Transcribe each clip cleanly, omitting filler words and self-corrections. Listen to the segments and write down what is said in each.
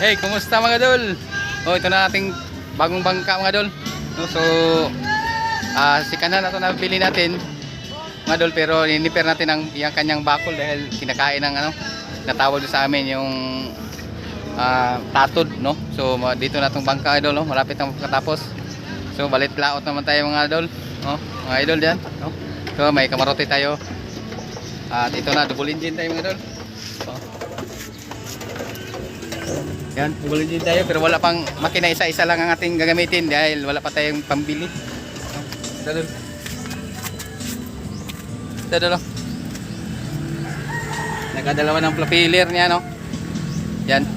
Hey, kumusta mga idol? Oh, ito na ating bagong bangka mga idol. No, so, si kanan na ito nabili natin mga idol, pero niniper natin ang yung kanyang bakol dahil kinakain ng natawag sa amin yung tatod, no? So, dito na itong bangka idol, no? Malapit na makatapos. So, balit laot naman tayo mga idol, no? Mga idol diyan, no? So, may kamarote tayo. At ito na, double engine tayo mga idol. Yan, double engine tayo pero wala pang makina, isa-isa lang ang ating gagamitin dahil wala pa tayong pambili. Dadol. Dadol. Nagkadalawa ng propeller niya, no? Yan.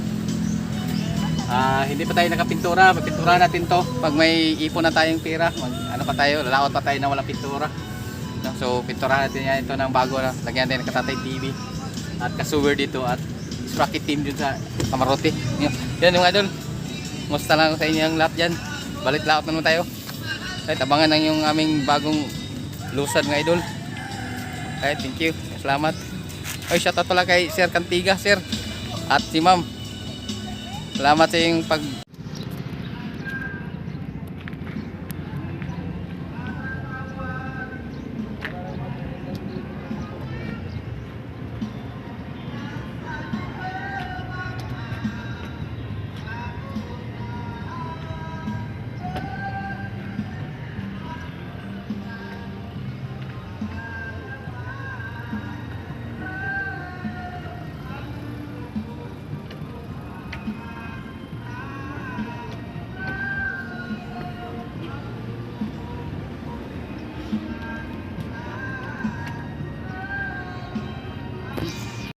Hindi pa tayo nakapintura, magpintura natin to pag may ipon na tayong pera. Ano pa tayo, lalaot pa tayo na walang pintura. No? So, pinturahan natin yan ito ng bago na. Lagyan natin ng Katatay TV at kasuwer dito at sprocket team dun sa kamarote. Yan yung idol. Musta lang sa inyo ang lahat dyan. Balik laot naman tayo. Kahit abangan lang yung aming bagong lusad ng idol. Okay, thank you. Salamat. Ay, shoutout pala kay Sir Cantiga, sir. At si ma'am. Salamat sa yung